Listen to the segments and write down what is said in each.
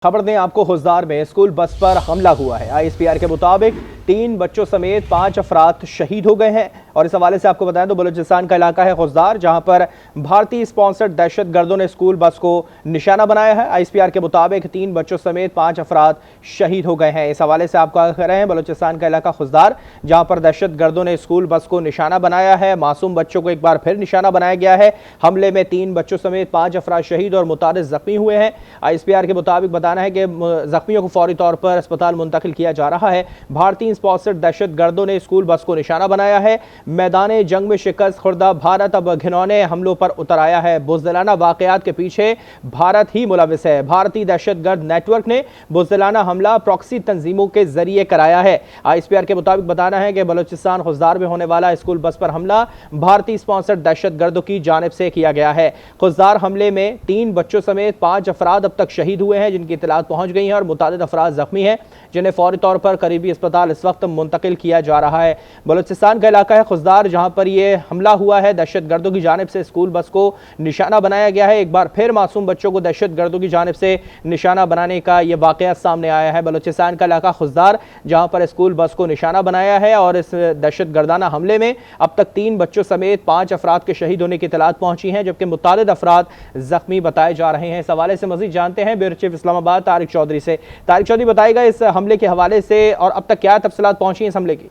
खबर दें आपको, हुज़दार में स्कूल बस पर हमला हुआ है। आईएसपीआर के मुताबिक 3 बच्चों समेत 5 अफराद शहीद हो गए हैं। और इस हवाले से आपको बताएं तो बलूचिस्तान का इलाका है हुज़दार, जहां पर भारतीय स्पॉन्सर्ड दहशतगर्दों ने स्कूल बस को निशाना बनाया है। आईएसपीआर के मुताबिक 3 बच्चों समेत 5 अफराद शहीद हो गए हैं। इस हवाले से आपको कह रहे हैं बलूचिस्तान का इलाका हुज़दार, जहां पर दहशतगर्दों ने स्कूल बस को निशाना बनाया है। मासूम बच्चों को एक बार फिर निशाना बनाया गया है। हमले में 3 बच्चों समेत 5 अफराद शहीद और मुतादिद जख्मी हुए हैं। आईएसपीआर के मुताबिक बताना है कि जख्मियों को फौरी तौर पर अस्पताल मुंतकिल किया जा रहा है। भारतीय स्पॉन्सर्ड दहशतगर्दों ने स्कूल बस को निशाना बनाया है। मैदान जंग में शिकस्त खुर्दा भारत अब घिनौने हमलों पर उतर आया है। बुज़दिलाना वाक़यात के पीछे भारत ही मुलविस है। भारतीय दहशतगर्द नेटवर्क ने बुज़दिलाना हमला प्रॉक्सी तंजीमों के जरिए कराया है। आईएसपीआर के मुताबिक बताना है कि बलूचिस्तान खुज़दार में होने वाला स्कूल बस पर हमला भारतीय स्पॉन्सर्ड दहशतगर्दों की जानिब से किया गया है। खुज़दार हमले में 3 बच्चों समेत 5 अफराद अब तक शहीद हुए हैं, जिनकी इत्तलात पहुंच गई है, और मुतादिद अफराद जख्मी हैं, जिन्हें फौरी तौर पर करीबी अस्पताल इस वक्त मुंतकिल किया जा रहा है। बलूचिस्तान का इलाका है खुज़दार, जहां पर यह हमला हुआ है। दहशतगर्दों की जानिब से स्कूल बस को निशाना बनाया गया है। एक बार फिर मासूम बच्चों को दहशतगर्दों की जानिब से निशाना बनाने का यह वाक़या सामने आया है। बलूचिस्तान का इलाका खुज़दार, जहां पर स्कूल बस को निशाना बनाया है, और इस दहशतगर्दाना हमले में अब तक 3 बच्चों समेत 5 अफराद के शहीद होने की इत्तलात पहुंची हैं, जबकि मुतादिद अफराद जख्मी बताए जा रहे हैं। इस हवाले से मज़ीद जानते हैं ब्यूरो चीफ इस्लामाबाद तारिक चौधरी से। तारिक चौधरी, बताएगा इस हमले के हवाले से और अब तक क्या तफसीलात पहुंची हैं इस हमले की?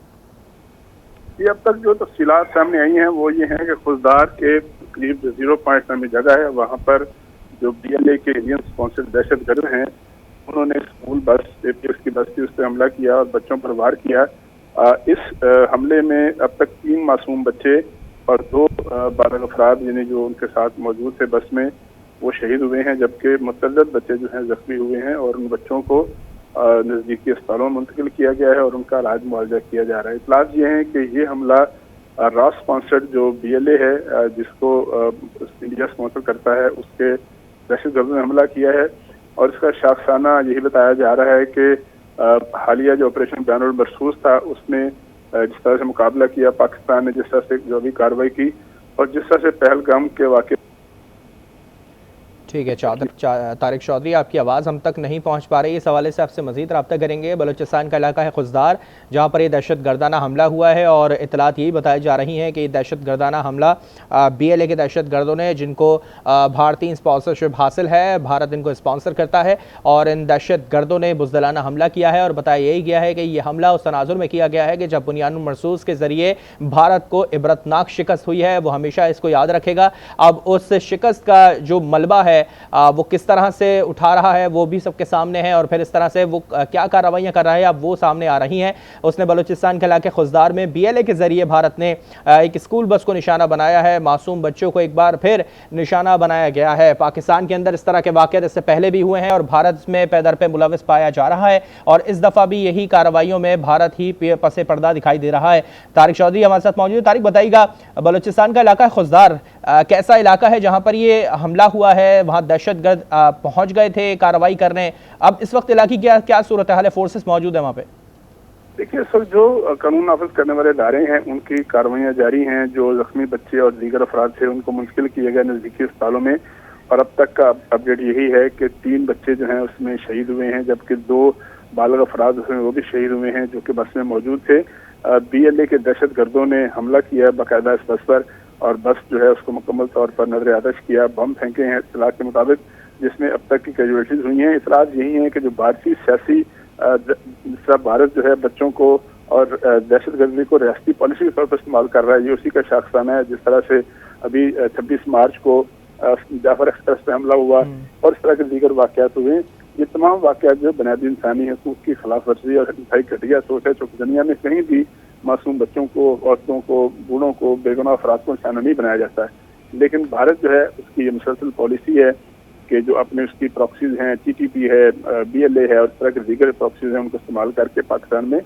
ये अब तक जो तफसीलात सामने आई हैं वो ये हैं कि खुज़दार के करीब 0 पॉइंट नामी जगह है, वहाँ पर जो BLA के इंडियन स्पॉन्सर्ड दहशतगर्द हैं उन्होंने स्कूल बस APS की बस थी उस पर हमला किया और बच्चों पर वार किया। इस हमले में अब तक 3 मासूम बच्चे और 2 बालग अफराद यानी जो उनके साथ मौजूद थे बस में वो शहीद हुए हैं, जबकि मुतअद्दिद बच्चे जो हैं जख्मी हुए हैं और उन बच्चों को नज़दीकी अस्पतालों में मुंतकिल किया गया है और उनका इलाज मुआवजा किया जा रहा है। इतलात ये है कि ये हमला रॉ स्पॉन्सर्ड जो BLA है जिसको इंडिया स्पॉन्सर करता है उसके दहशतगर्दों ने हमला किया है। और इसका शाखसाना यही बताया जा रहा है कि हालिया जो ऑपरेशन बैनुल मरसूस था उसमें जिस तरह से मुकाबला किया पाकिस्तान ने, जिस तरह से जो भी कार्रवाई की और जिस तरह से पहलगाम के वाक़े। ठीक है तारिक चौधरी, आपकी आवाज़ हम तक नहीं पहुंच पा रही है। इस हवाले से आपसे मज़ीद रब्ता करेंगे। बलूचिस्तान का इलाका है खुज़दार, जहां पर यह दहशतगर्दाना हमला हुआ है, और इतलात यही बताई जा रही हैं कि दहशतगर्दाना हमला BLA के दहशतगर्दों ने, जिनको भारतीय स्पॉन्सरशिप हासिल है, भारत इनको स्पॉन्सर करता है, और इन दहशतगर्दों ने बुज़दिलाना हमला किया है। और बताया यही गया है कि यह हमला उस तनाजुर में किया गया है कि जब बुनियानुल मरसूस के ज़रिए भारत को इबरतनाक शिकस्त हुई है, वो हमेशा इसको याद रखेगा। अब उस शिकस्त का जो मलबा है वो किस तरह से उठा रहा है वो भी सबके सामने है, और फिर इस तरह से वो क्या कार्रवाइयां कर रहा है अब वो सामने आ रही हैं। उसने बलूचिस्तान के इलाके खुज़दार में BLA के जरिए भारत ने एक स्कूल बस को निशाना बनाया है। मासूम बच्चों को एक बार फिर निशाना बनाया गया है। पाकिस्तान के अंदर इस तरह के वाक़यात इससे पहले भी हुए हैं और भारत में पैदर पे मुलविस पाया जा रहा है, और इस दफ़ा भी यही कार्रवाइयों में भारत ही पसे पर्दा दिखाई दे रहा है। तारिक चौधरी हमारे साथ मौजूद। तारिक, बताइएगा बलूचिस्तान का इलाका खुज़दार कैसा इलाका है जहाँ पर ये हमला हुआ है? वहाँ दहशतगर्द पहुंच गए थे कार्रवाई करने, अब इस वक्त इलाके की क्या सूरत हाल है? फोर्सेस मौजूद है वहाँ पे? देखिए, इस वक्त जो कानून नाफिज करने वाले इदारे हैं उनकी कार्रवाइयाँ जारी हैं। जो जख्मी बच्चे और दीगर अफराद थे उनको मुंतकिल किए गए नज़दीकी अस्पतालों में, और अब तक का अपडेट यही है कि 3 बच्चे जो हैं उसमें शहीद हुए हैं, जबकि 2 बालग अफराद उसमें वो भी शहीद हुए हैं जो कि बस में मौजूद थे। BLA के दहशतगर्दों ने हमला किया बाकायदा इस बस पर, और बस जो है उसको मुकम्मल तौर पर नजर आतश किया, बम फेंके हैं इत्तलात के मुताबिक, जिसमें अब तक की कैजुअल्टीज हुई हैं। इत्तलात यही है कि जो भारतीय सियासी भारत जो है बच्चों को और दहशतगर्दी को रियासती पॉलिसी के तौर पर इस्तेमाल कर रहा है, ये उसी का शाखसाना है। जिस तरह से अभी 26 मार्च को जाफर एक्सप्रेस पे हमला हुआ और इस तरह के दीगर वाक़यात हुए, ये तमाम वाक़यात जो बुनियादी इंसानी हकूक़ की खिलाफ वर्जी और इंतहाई घटिया सोच है। चूँकि दुनिया में कहीं भी मासूम बच्चों को, औरतों को, बूढ़ों को, बेगुनाह अफराद को निशाना नहीं बनाया जाता है, लेकिन भारत जो है उसकी ये मुसलसल पॉलिसी है कि जो अपने उसकी प्रॉक्सीज हैं, TTP है, BLA है और इस तरह के दीगर प्रॉक्सीज हैं, उनको इस्तेमाल करके पाकिस्तान में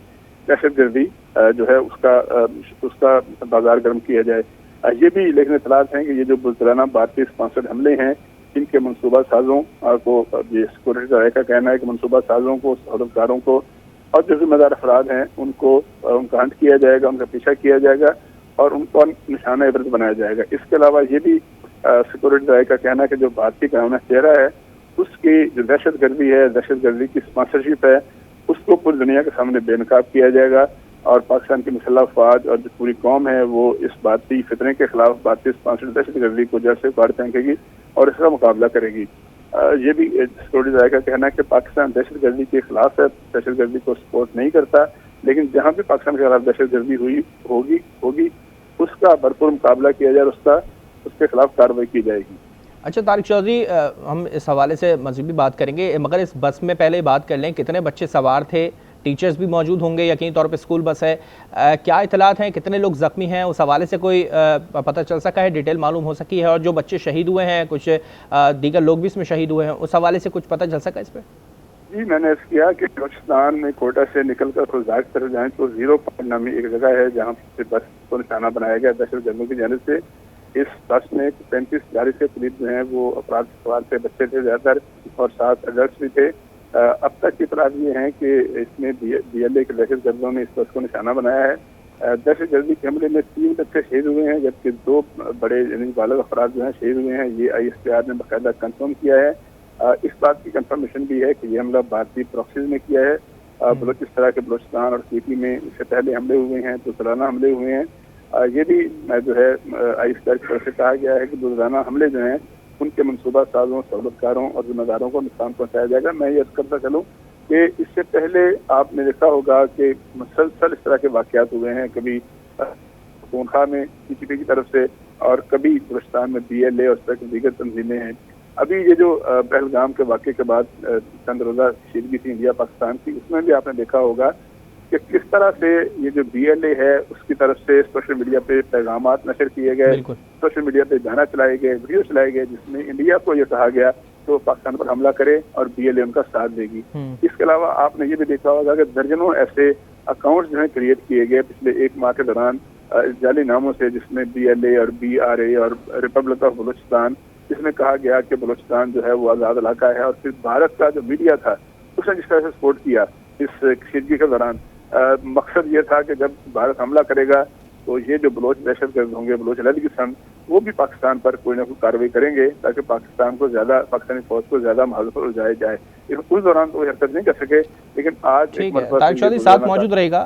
दहशतगर्दी जो है उसका बाजार गर्म किया जाए। ये भी लेकिन इतलात हैं कि ये जो बुज़दिलाना भारतीय स्पॉन्सर्ड हमले हैं इनके मनसूबा साजों को, ये सिक्योरिटी इदारे का कहना है कि मनसूबा साजों को, सौदकारों को और जो जिम्मेदार अफराद हैं उनको उनका हंट किया जाएगा, उनका पीछा किया जाएगा और उनको निशाना इबरत बनाया जाएगा। इसके अलावा ये भी सिक्योरिटी इदारे का कहना है कि जो भारतीय कानूनी चेहरा है उसकी जो दहशतगर्दी है, दहशतगर्दी की स्पॉन्सरशिप है, उसको पूरी दुनिया के सामने बेनकाब किया जाएगा। और पाकिस्तान की मुसल्लह अफवाज और जो पूरी कौम है वो इस बाती फितने के खिलाफ भारतीय स्पॉन्सर्ड दहशतगर्दी को जड़ से उखाड़ फेंकेगी और इसका मुकाबला करेगी। ये भी सिक्योरिटी राय का कहना है कि पाकिस्तान दहशतगर्दी के खिलाफ है, दहशतगर्दी को सपोर्ट नहीं करता, लेकिन जहां भी पाकिस्तान के खिलाफ दहशतगर्दी हुई होगी उसका भरपूर मुकाबला किया जाए और उसके खिलाफ कार्रवाई की जाएगी। अच्छा तारिक चौधरी, हम इस हवाले से मज़ीद भी बात करेंगे, मगर इस बस में पहले बात कर लें, कितने बच्चे सवार थे? टीचर्स भी मौजूद होंगे, यकीनी तौर पे स्कूल बस है। क्या इतलात हैं, कितने लोग ज़ख्मी हैं? उस हवाले से कोई पता चल सका है, डिटेल मालूम हो सकी है? और जो बच्चे शहीद हुए हैं, कुछ दीगर लोग भी इसमें शहीद हुए हैं, उस हवाले से कुछ पता चल सका इस पर? जी, मैंने इस किया कि बलूचिस्तान में कोयटा से निकलकर खुलदार की तरफ जाएं तो 0 पॉइंट नामी एक जगह है जहाँ से बस को निशाना बनाया गया दहशतगर्दों की जानिब से। इस बस में 35-40 के करीब जो है वो अपराध सवार थे, बच्चे थे ज्यादातर और 7 एडल्ट भी थे। अब तक की इतलात ये हैं कि इसमें BLA के दहशतगर्दों ने इस बस को निशाना बनाया है। दहशतगर्दी के हमले में 3 बच्चे शहीद हुए हैं, जबकि 2 बड़े यानी बालिग अफराद जो हैं शहीद हुए हैं। ये ISPR ने बाकायदा कंफर्म किया है। इस बात की कंफर्मेशन भी है कि ये हमला भारतीय प्रॉक्सीज ने किया है। बलूचिस्तान के बलूचिस्तान और सीपी में इससे पहले हमले हुए हैं, दोहराना हमले हुए हैं। ये भी जो है ISPR की तरफ से कहा गया है कि दोहराना हमले जो हैं उनके मनसूबा साजों, सहूलतकारों और जिम्मेदारों को नुकसान पहुंचाया जाएगा। मैं ये अर्ज करता चलूँ कि इससे पहले आपने देखा होगा कि मुसलसल इस तरह के वाकयात हुए हैं, कभी खूनखा में CCP की तरफ से और कभी बलूचिस्तान में BLA और इस तरह की दीगर तंजीमें हैं। अभी ये जो पहलगाम के वाक़े के बाद चंद रोज़ा शीदगी थी इंडिया पाकिस्तान की, उसमें भी आपने देखा होगा कि किस तरह से ये जो BLA है उसकी तरफ से सोशल मीडिया पे पैगामात नशर किए गए, सोशल मीडिया पे गाना चलाए गए, वीडियो चलाए गए जिसमें इंडिया को ये कहा गया तो पाकिस्तान पर हमला करे और BLA उनका साथ देगी। इसके अलावा आपने ये भी देखा होगा कि दर्जनों ऐसे अकाउंट जो है क्रिएट किए गए पिछले 1 माह के दौरान जाली नामों से, जिसमें BLA और BRA और रिपब्लिक ऑफ बलूचिस्तान, जिसमें कहा गया कि बलूचिस्तान जो है वो आज़ाद इलाका है। और फिर भारत का जो मीडिया था उसने जिस तरह से सपोर्ट किया इस कशीदगी के दौरान, मकसद ये था कि जब भारत हमला करेगा तो ये जो बलोच दहशतगर्द होंगे, बलोच लेगिस्तान, वो भी पाकिस्तान पर कोई ना कोई कार्रवाई करेंगे ताकि पाकिस्तानी फौज को ज्यादा महसूस उलझाया जाए। उस दौरान तो वो हरकत नहीं कर सके, लेकिन आज तारिक चौधरी साथ मौजूद रहेगा।